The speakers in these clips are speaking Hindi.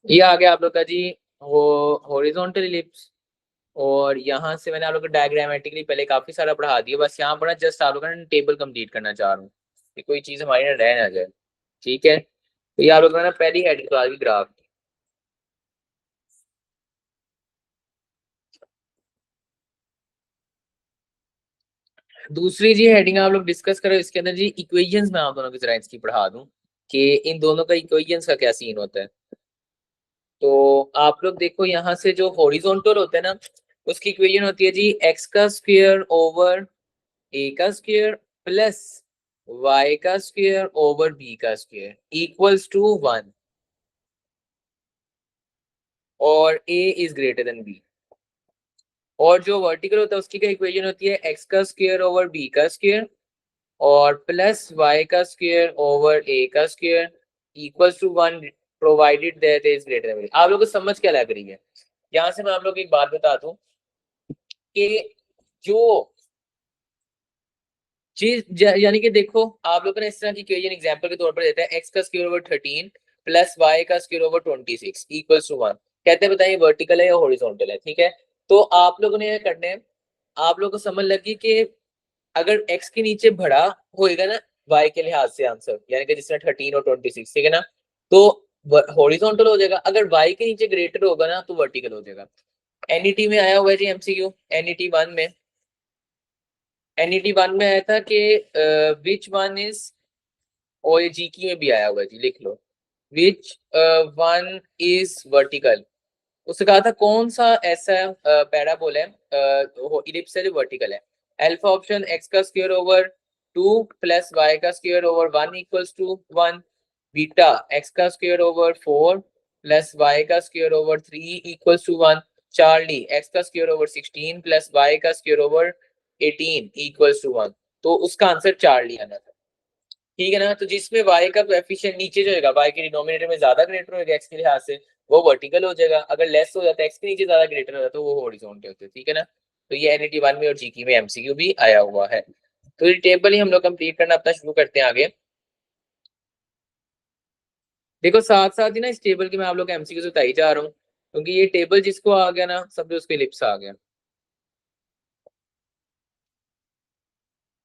ये आ गया आप लोग का जी वो हॉरिजॉन्टल इलिप्स। और यहाँ से मैंने आप लोग को डायग्रामेटिकली पहले काफी सारा पढ़ा दिया, बस यहाँ पर ना जस्ट आप लोग का टेबल कंप्लीट करना चाह रहा हूँ कि कोई चीज हमारी ना रह ना जाए। ठीक है, तो ये आप लोग का ना पहली हेडिंग तो आ गई ग्राफ। दूसरी जी हेडिंग आप लोग डिस्कस करो, इसके अंदर जी इक्वेशंस मैं आप दोनों की जरा इसकी पढ़ा दूं कि इन दोनों का इक्वेशंस का क्या सीन होता है। तो आप लोग देखो यहाँ से जो हॉरिजॉन्टल होता है ना, उसकी इक्वेशन होती है जी एक्स का स्क्वायर ओवर ए का स्क्वायर प्लस वाई का स्क्वायर ओवर बी का स्क्वायर इक्वल्स टू 1 और ए इज ग्रेटर देन बी। और जो वर्टिकल होता है उसकी क्या इक्वेशन होती है एक्स का स्क्वायर ओवर बी का स्क्वायर और प्लस वाई का स्क्वायर ओवर ए का square equals to 1 provided that is greater than b. आप लोगों को समझ क्या लग रही है? यहाँ से मैं आप लोग को एक बात बता दूं कि जो चीज यानी कि देखो आप लोगों ने इस तरह की इक्वेशन एग्जांपल के तौर पर देता है एक्स का स्क्वायर ओवर 13 प्लस वाई का स्क्वायर ओवर 26 इक्वल्स टू 1। कहते हैं बताइए वर्टिकल है या हॉरिजॉन्टल है? ठीक है, तो आप लोगों ने ये करना है, आप लोगों को समझ लगी कि अगर एक्स के नीचे बड़ा होएगा ना वाई के लिहाज से आंसर, यानी कि जिस तरह 13 और 26, ठीक है ना, तो हॉरिजॉन्टल हो जाएगा। अगर वाई के नीचे ग्रेटर होगा ना तो वर्टिकल हो जाएगा। एनईटी में आया हुआ है जी एमसीक्यू, एनईटी 1 में, एनईटी 1 में आया था कि विच वन इज, और ये जीकी में भी आया हुआ है जी, लिख लो विच वन इज वर्टिकल। उससे कहा था कौन सा ऐसा पैराबोला है इलिप्स है जो वर्टिकल है। अल्फा ऑप्शन एक्स का स्क्वायर ओवर 2 प्लस वाई का square over 1 equals to 1। Beta x का स्क्वायर ओवर 4 प्लस वाई का square over 3 equals to 1। Charlie x का स्क्वायर ओवर 16 प्लस वाई का स्क्वायर ओवर 18 इक्वल्स टू 1। तो उसका आंसर चार्ली आना था। ठीक है ना, तो जिसमें y का कोएफिशिएंट नीचे जो होगा y के डिनोमिनेटर में ज्यादा ग्रेटर होगा x के लिहाज से, वो वर्टिकल हो जाएगा। अगर लेस हो जाता है x के नीचे ज्यादा ग्रेटर होता है तो वो हॉरिजॉन्टल होता है। ठीक है ना, तो ये एनईटी 1 में और जीके में एमसीक्यू भी आया हुआ है। तो ये टेबल ही हम लोग कंप्लीट करना अपना शुरू करते हैं आगे। देखो साथ साथ ही ना इस टेबल के मैं आप लोग एमसीक्यू से बताई जा रहा हूँ, क्योंकि ये टेबल जिसको आ गया ना समझो उसके लिप्स आ गया।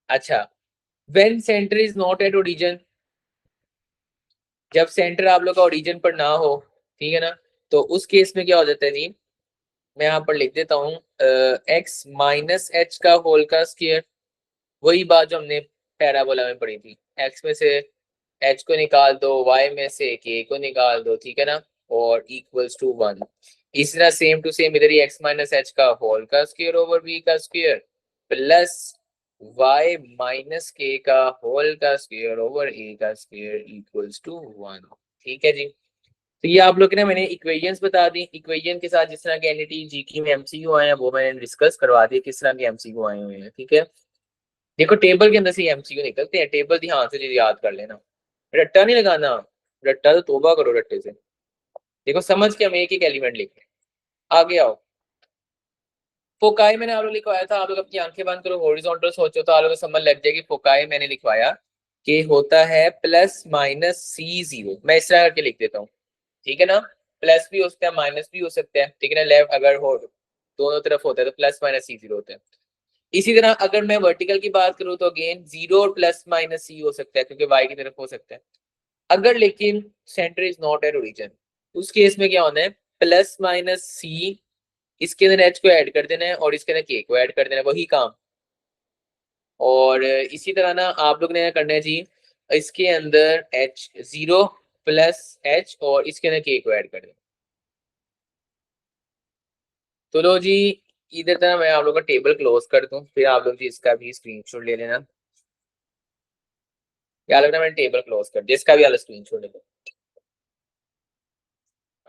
अच्छा, when centre is not at origin, जब सेंटर आप लोग का ओरिजिन पर ना हो, ठीक है ना, तो उस केस में क्या हो जाता है जी, मैं यहाँ पर लिख देता हूँ एक्स माइनस एच का होल का स्क्वायर। वही बात जो हमने पैराबोला में पढ़ी थी, एक्स में से एच को निकाल दो, वाई में से के को निकाल दो, ठीक है ना, और इक्वल्स टू 1। इसी तरह सेम टू सेम इधर ही एक्स माइनस एच का होल का स्क्वायर ओवर बी का स्क्वायर प्लस वाई माइनस के का होल का स्क्वायर ओवर ए का स्क्वायर इक्वल्स टू 1। ठीक है जी, तो ये आप लोग ने मैंने इक्वेशंस बता दी, इक्वेशन के साथ जिस तरह के एनईटी जीके में एमसीक्यू आए हैं वो मैंने डिस्कस करवा दिया किस तरह के एमसीक्यू आए हुए हैं। ठीक है, देखो टेबल के अंदर से एमसीक्यू निकलते हैं, टेबल ध्यान से याद कर लेना, रट्टा नहीं लगाना। रट्टा तो तोबा करो रट्टे से। देखो समझ के हम एक एक एलिमेंट लिखे, आगे आओ। फोकाई मैंने आप लोग लिखवाया था, आप लोग अपनी आंखें बंद करो, हॉरिजॉन्टल सोचो तो आप लोग को समझ लग जाएगी। फोकाई मैंने लिखवाया कि होता है प्लस माइनस सी जीरो, मैं इस तरह करके लिख देता हूँ। ठीक है ना, प्लस भी हो सकता है माइनस भी हो सकता है, ठीक है ना, लेफ्ट अगर हो दोनों तरफ होता है तो प्लस माइनस सी जीरो होता है। इसी तरह अगर मैं वर्टिकल की बात करूं तो अगेन जीरो और प्लस माइनस सी हो सकता है क्योंकि वाई की तरफ हो सकता है। अगर लेकिन centre is not at origin, उस केस में क्या होना है, प्लस माइनस सी, इसके अंदर एच को ऐड कर देना है और इसके अंदर के को ऐड कर देना है, वही काम। और इसी तरह ना आप लोग ने करना है जी, इसके अंदर एच जीरो प्लस एच और इसके अंदर के को ऐड कर देना। तो लो जी, इधर तरह मैं आप लोग का टेबल क्लोज कर दूं, फिर आप लोग जी इसका भी स्क्रीनशॉट ले लेना। या लग रहा है मैंने टेबल क्लोज कर दिया, इसका भी अलग स्क्रीनशॉट ले लो।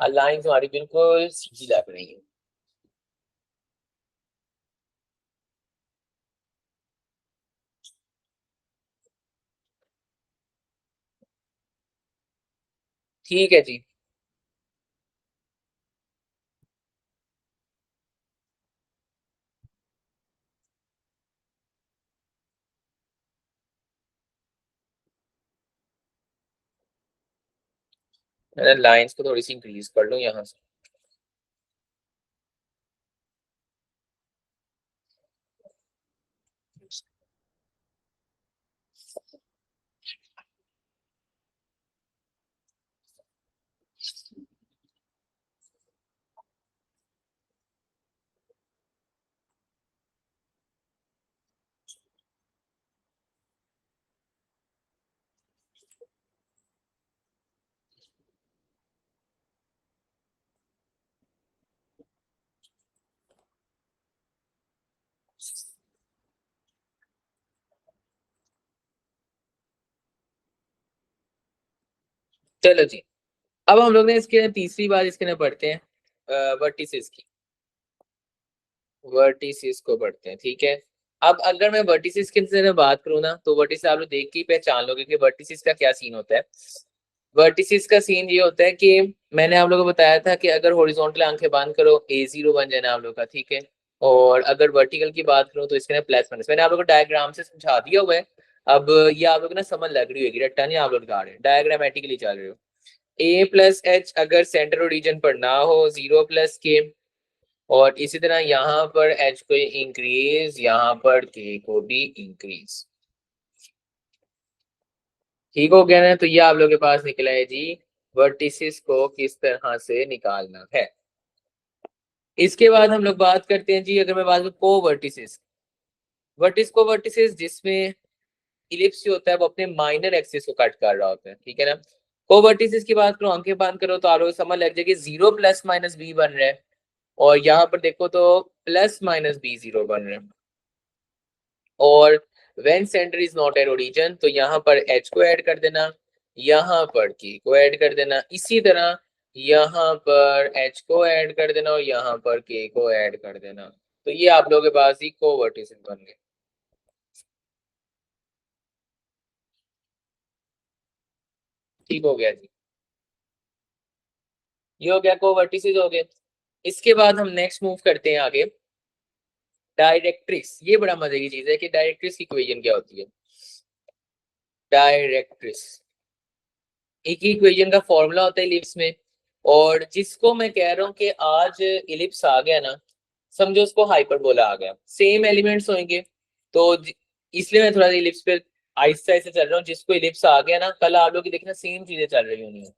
लाइन हमारी बिल्कुल सीधी लग रही है। ठीक है जी, मैं लाइंस को थोड़ी सी इंक्रीज कर लूं यहाँ से। चलो जी, अब हम लोग ने इसके तीसरी बात इसके ना पढ़ते हैं वर्टिसेस की। वर्टिसेस को पढ़ते हैं, ठीक है। अब अगर मैं वर्टिसेस की तरह बात करूँ ना, तो वर्टिस आप लोग देख के ही पहचान लोगे कि वर्टिसेस का क्या सीन होता है। वर्टिसेस का सीन ये होता है कि मैंने आप लोगों को बताया था कि अगर हॉरिजॉन्टल आंखें बंद करो A0 बन जाना आप लोग का, ठीक है। और अगर वर्टिकल की बात करूँ तो इसके ना प्लस माइनस मैंने आप लोगों को डायग्राम से समझा दिया हुआ है। अब ये आप लोग ना समझ लग रही होगी, रट्टा नहीं आप लोग गा रहे हैं, डायग्रामेटिकली चल रहे हो। A+H अगर सेंटर ओरिजिन पर ना हो, 0+K, और इसी तरह यहाँ पर H को इंक्रीज, यहाँ पर K को भी इंक्रीज। ठीक हो गया ना। तो ये आप लोग के पास निकला है जी वर्टिसेस को किस तरह से निकालना है। इसके बाद हम लोग बात करते हैं जी, अगर मैं बात करूं को वर्टिसेस, को वर्टिसेस जिसमें इलिप्स जो होता है वो अपने माइनर एक्सिस को कट कर रहा होता है, ठीक है ना। को वर्टिसेस की बात करो, आंखें बंद करो तो आप लोग समझ लग जाएगी 0+-B बन रहा है, और यहाँ पर देखो तो +-B0 बन रहा है। और when centre is not at origin, तो यहाँ पर H को ऐड कर देना, यहाँ पर K को ऐड कर देना, इसी तरह यहाँ पर H को ऐड कर देना और यहाँ पर K को ऐड कर देना। तो ये आप लोगों के पास ही कोवर्टिसेस बन गए। ठीक हो गया जी, ये हो गया कोवर्टिसेस हो गए। इसके बाद हम नेक्स्ट मूव करते हैं आगे, डायरेक्ट्रिक्स। ये बड़ा मजे की चीज है कि डायरेक्ट्रिक्स की इक्वेशन क्या होती है। डायरेक्ट्रिक्स एक ही इक्वेशन का फॉर्मूला होता है इलिप्स में, और जिसको मैं कह रहा हूँ कि आज इलिप्स आ गया ना, समझो उसको हाइपरबोला आ गया, सेम एलिमेंट्स होंगे। तो इसलिए मैं थोड़ा सा इलिप्स पे आहिस्ता आहिस्ता चल रहा हूँ। जिसको इलिप्स आ गया ना, कल आप लोग की देखना सेम चीजें चल रही होंगी,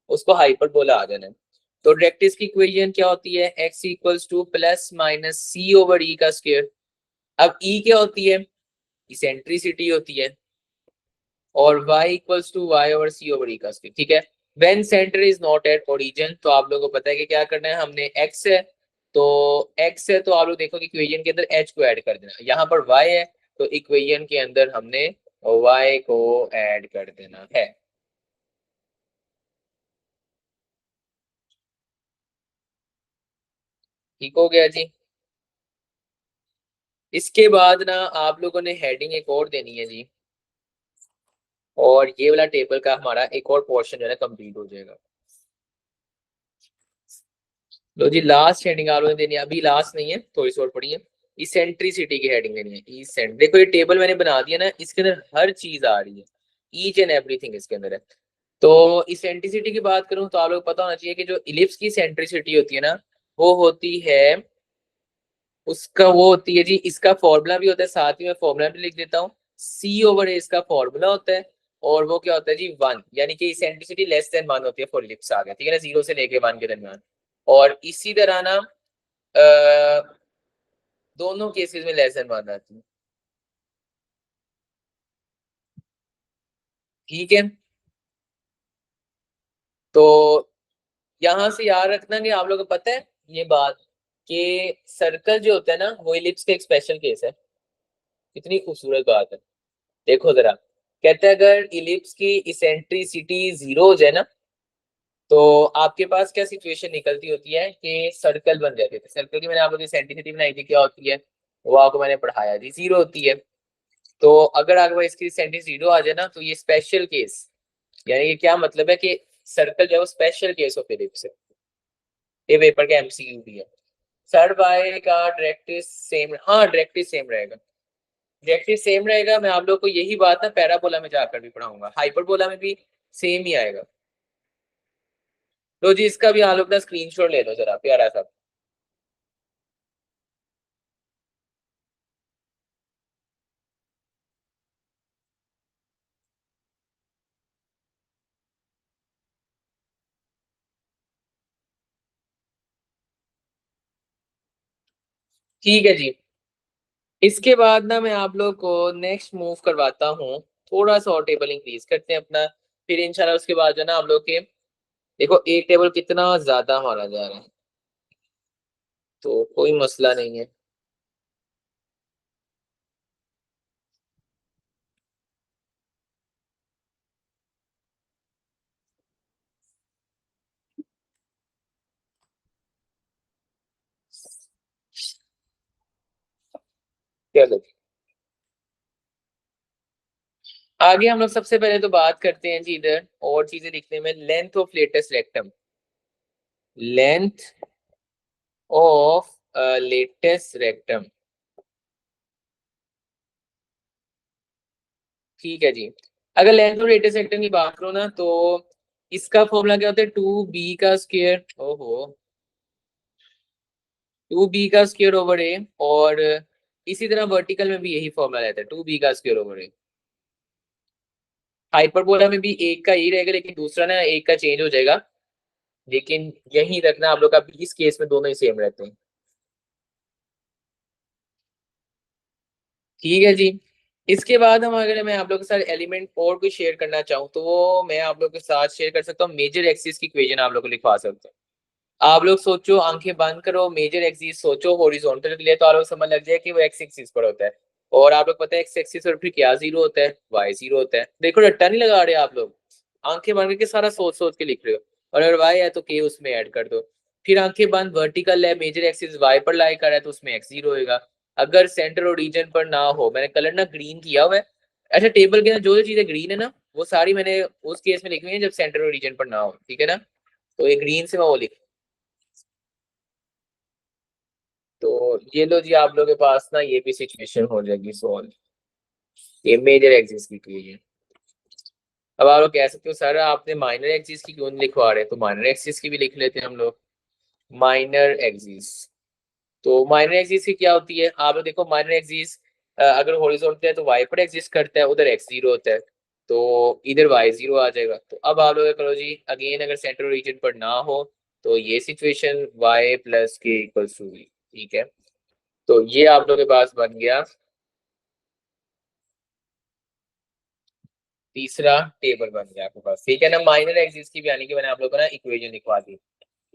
उसको हाइपरबोला आ जाना है। तो डायरेक्ट्रिक्स की इक्वेशन क्या होती है, x इक्वल्स टू +-c/e का स्क्वायर। अब e क्या होती है, इसेंट्रिसिटी होती है, और y इक्वल्स टू y/c/e का स्क्वायर, ठीक है। When centre is not at origin, तो आप लोगों को पता है कि क्या करना है, हमने x है तो आप लोग देखो कि इक्वेशन के अंदर h को ऐड कर देना, यहाँ पर y है तो इक्वेशन के अंदर हमने y को ऐड कर देना है। ठीक हो गया जी। इसके बाद ना आप लोगों ने हेडिंग एक और देनी है जी, और ये वाला टेबल का हमारा एक और पोर्शन जो है कंप्लीट हो जाएगा। लो जी, लास्ट हेडिंग आप लोगों ने देनी है, अभी लास्ट नहीं है, थोड़ी सी और पड़ी है। इसेंट्रिसिटी की हेडिंग देनी है, इसेंट। देखो ये टेबल मैंने बना दिया ना, इसके अंदर हर चीज आ रही है, ईच एंड एवरीथिंग इसके अंदर है। तो इसेंट्रिसिटी की बात करूं तो आप लोग पता होना चाहिए कि जो इलिप्स की इसेंट्रिसिटी होती है ना, वो होती है, उसका वो होती है जी, इसका फॉर्मूला भी होता है, साथ ही मैं फॉर्मूला भी लिख देता हूँ। C/A इसका फॉर्मूला होता है, और वो क्या होता है जी 1, यानी कि इसेंट्रिसिटी <<1 होती है फॉर इलिप्स आ गया, ठीक है ना, 0 से लेके 1 के दरमियान। और इसी तरह ना दोनों केसेस में <<1 आती है, ठीक है। तो यहां से याद रखना कि आप लोगों को पता है ये बात कि सर्कल जो होता है ना, वो इलिप्स का एक स्पेशल केस है। कितनी खूबसूरत बात है, देखो जरा। कहते हैं अगर इलिप्स की इसेंट्रिसिटी 0 हो जाए ना, तो आपके पास क्या सिचुएशन निकलती होती है कि सर्कल बन जाती है। सर्कल की मैंने आप लोगों की इसेंट्रिसिटी बनाई थी, क्या होती है वो आपको मैंने पढ़ाया थी, 0 होती है। तो अगर आपको इसकी इसेंट्रिसिटी 0 आ जाए ना, तो ये स्पेशल केस, यानी कि क्या मतलब है कि सर्कल जो है वो स्पेशल केस ऑफ इलिप्स है। ये पेपर का एमसीक्यू भी है। सर बाय का डायरेक्टिव सेम, हाँ डायरेक्टिव सेम रहेगा, डायरेक्टिव सेम रहेगा। मैं आप लोग को यही बात ना पैराबोला में जाकर भी पढ़ाऊंगा, हाइपरबोला में भी सेम ही आएगा। तो जी इसका भी आप लोग ना स्क्रीनशॉट ले लो जरा प्यारा सा। ठीक है जी। इसके बाद ना मैं आप लोग को नेक्स्ट मूव करवाता हूँ, थोड़ा सा और टेबल इंक्रीज करते हैं अपना, फिर इंशाल्लाह उसके बाद जो है ना आप लोग के, देखो एक टेबल कितना ज्यादा माना जा रहा है, तो कोई मसला नहीं है। चलो आगे हम लोग सबसे पहले तो बात करते हैं जी इधर और चीजें लिखने में, length of latus rectum, length of latus rectum. ठीक है जी। अगर लेंथ ऑफ लेटेस्ट रेक्टम की बात करो ना, तो इसका फॉर्मूला क्या होता है, 2b का स्क्वायर, ओहो, 2b का स्क्वायर ओवर ए, और इसी तरह वर्टिकल में भी यही फॉर्मूला रहता है, 2b का स्क्वायर ओवर ए। हाइपरबोला में भी एक का यही रहेगा, लेकिन दूसरा ना एक का चेंज हो जाएगा, लेकिन यही रखना आप लोग का, इस केस में दोनों ही सेम रहते हैं। ठीक है जी। इसके बाद हम, अगर मैं आप लोग के साथ एलिमेंट और कोई शेयर करना चाहूँ, तो वो मैं आप लोग के साथ शेयर कर सकता हूँ, मेजर एक्सिस की इक्वेशन आप लोग को लिखवा सकता हूँ। आप लोग सोचो, आंखें बंद करो, मेजर एक्सिस सोचो हॉरिजॉन्टल के लिए, तो आप लोग समझ लग जाए कि वो एक्स एक्सिस पर होता है। और आप लोग पता है एक्स एक्सिस पर फिर क्या जीरो होता है, वाई जीरो होता है। देखो रट्टा नहीं लगा रहे आप लोग, आंखें बंद करके सारा सोच सोच के लिख रहे हो, और अगर वाई है तो के उसमें ऐड कर दो। फिर आंखें बंद, वर्टिकल है, मेजर एक्सिस वाई पर लाई कर रहा है, तो उसमें एक्स जीरो होगा। अगर सेंटर और रीजन पर ना हो, मैंने कलर ना ग्रीन किया हुआ है। अच्छा, टेबल के अंदर जो जो चीजें ग्रीन है ना, वो सारी मैंने उस केस में लिखी हुई है जब सेंटर और रीजन पर ना हो, ठीक है ना। तो ये ग्रीन से मैं वो लिख, तो ये लो जी आप लोग के पास ना ये भी सिचुएशन हो जाएगी सॉल्व, ये मेजर एक्सिस की क्वेश्चन। अब आप लोग कह सकते हो सर आपने माइनर एक्सिस की क्यों नहीं लिखवा रहे, तो माइनर एक्सिस की भी लिख लेते हैं हम लोग। माइनर एक्सिस, तो माइनर एक्सिस की क्या होती है, आप लोग देखो माइनर एक्सिस अगर हॉरिजॉन्टल है तो वाई पर एग्जिस्ट करता है, उधर एक्स जीरो होता है, तो इधर वाई जीरो आ जाएगा। तो अब आप लोग करो जी, अगेन अगर सेंट्रल रीजन पर ना हो, तो ये सिचुएशन वाई प्लस के इक्वल्स टू वी, ठीक है। तो ये आप लोग के पास बन गया तीसरा टेबल बन गया आपके पास, ठीक है ना। माइनर एक्सिस की भी यानी कि मैंने आप लोगों को ना इक्वेशन लिखवा दी।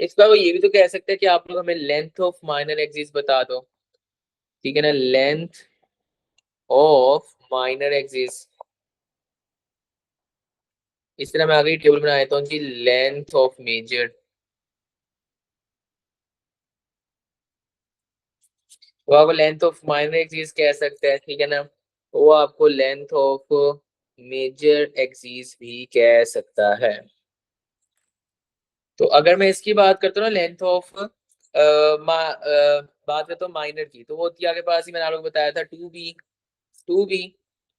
इसका वो ये भी तो कह सकते हैं कि आप लोग हमें लेंथ ऑफ माइनर एक्सिस बता दो, ठीक है ना, लेंथ ऑफ माइनर एक्सिस। इस तरह मैं आगे टेबल बना देता हूँ जी, लेंथ ऑफ मेजर, वो आपको लेंथ ऑफ माइनर एक्सिस कह सकते हैं, ठीक है ना। वो आपको लेंथ ऑफ मेजर एक्सिस भी कह सकता है। तो अगर मैं इसकी बात करता हूँ ना, लेंथ ऑफ बात करता हूँ माइनर की, तो वो होती है आपके पास ही, मैंने आप लोग को बताया था 2b, 2b।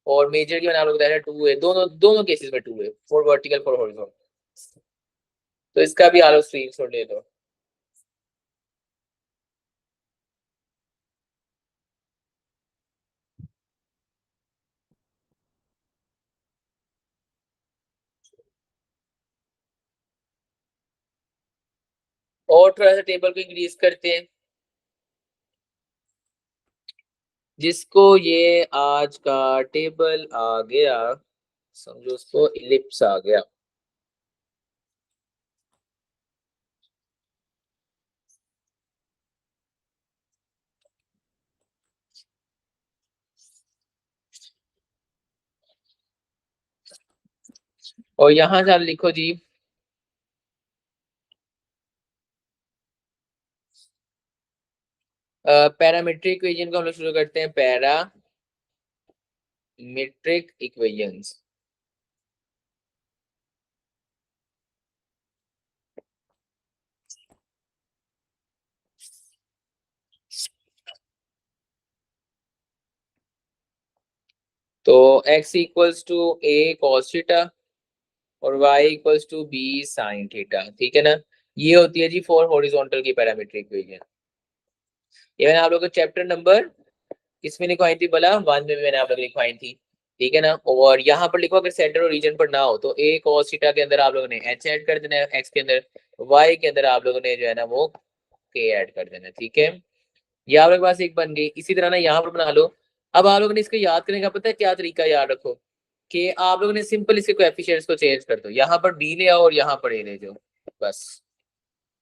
और मेजर की मैंने आप लोग को बताया था 2a, दोनों दोनों केसेस में 2a, for vertical for horizontal. तो इसका भी आप लोग स्क्रीनशॉट ले लो। और थोड़ा सा टेबल को इंक्रीज करते हैं, जिसको ये आज का टेबल आ गया, समझो उसको इलिप्स आ गया। और यहाँ से आप लिखो जी, पैरामीट्रिक इक्वेशन को हम लोग शुरू करते हैं, पैरामीट्रिक इक्वेशंस। तो x equals to a cos theta और y equals to b sin theta, ठीक है ना। ये होती है जी फॉर हॉरिजॉन्टल की पैरामीट्रिक इक्वेशन। ये मैंने आप लोगों को चैप्टर नंबर किसमें लिखवाई थी भला, 1 में मैंने आप लोग लिखवाई थी, ठीक है ना। और यहाँ पर लिखो अगर सेंटर और रीजन पर ना हो तो a cos थीटा के अंदर आप लोगों ने h ऐड कर देना है, x के अंदर, y के अंदर आप लोगों ने जो है ना वो k ऐड कर देना है, ठीक है। ये आप लोग के पास एक बन गई। इसी तरह ना यहाँ पर बना लो। अब आप लोगों ने इसको याद करने का पता है क्या तरीका, याद रखो कि आप लोगों ने सिंपल इसके कोएफिशिएंट्स को चेंज कर दो, यहाँ पर b ले आओ और यहाँ पर a ले जाओ बस।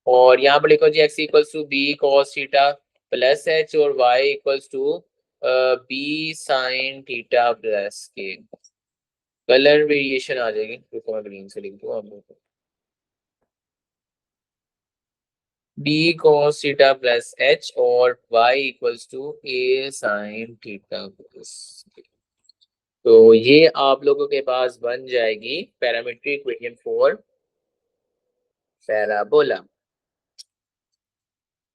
और यहाँ पर लिखो जी x equals to b cos theta plus h और y equals to b sine theta plus k. Colour variation आ जाएगी, रुको मैं ग्रीन से लिख दूँ आप लोगों को, b cos theta plus h और y equals to a sine theta plus k. तो ये आप लोगों के पास बन जाएगी parametric equation for parabola.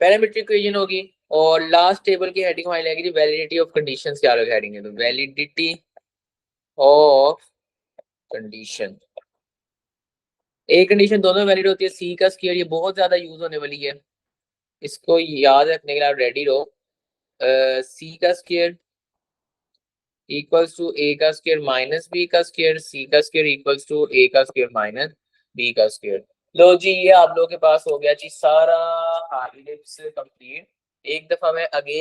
Parametric equation होगी। और लास्ट टेबल की हेडिंग हमारी लगेगी वैलिडिटी ऑफ कंडीशंस, क्या लोग हेडिंग है, तो वैलिडिटी ऑफ कंडीशन। एक कंडीशन दोनों वैलिड होती है, सी का स्क्वायर, ये बहुत ज्यादा यूज होने वाली है, इसको याद रखने के लिए आप रेडी रहो। सी का स्क्वायर इक्वल्स टू ए का स्क्वायर माइनस बी का स्क्वायर, सी का स्क्वायर इक्वल्स टू ए का स्क्वायर माइनस बी का स्क्वायर। लो जी ये आप लोगों के पास हो गया जी सारा हार्ड लिप्स कंप्लीट। एक दफा मैं अगेन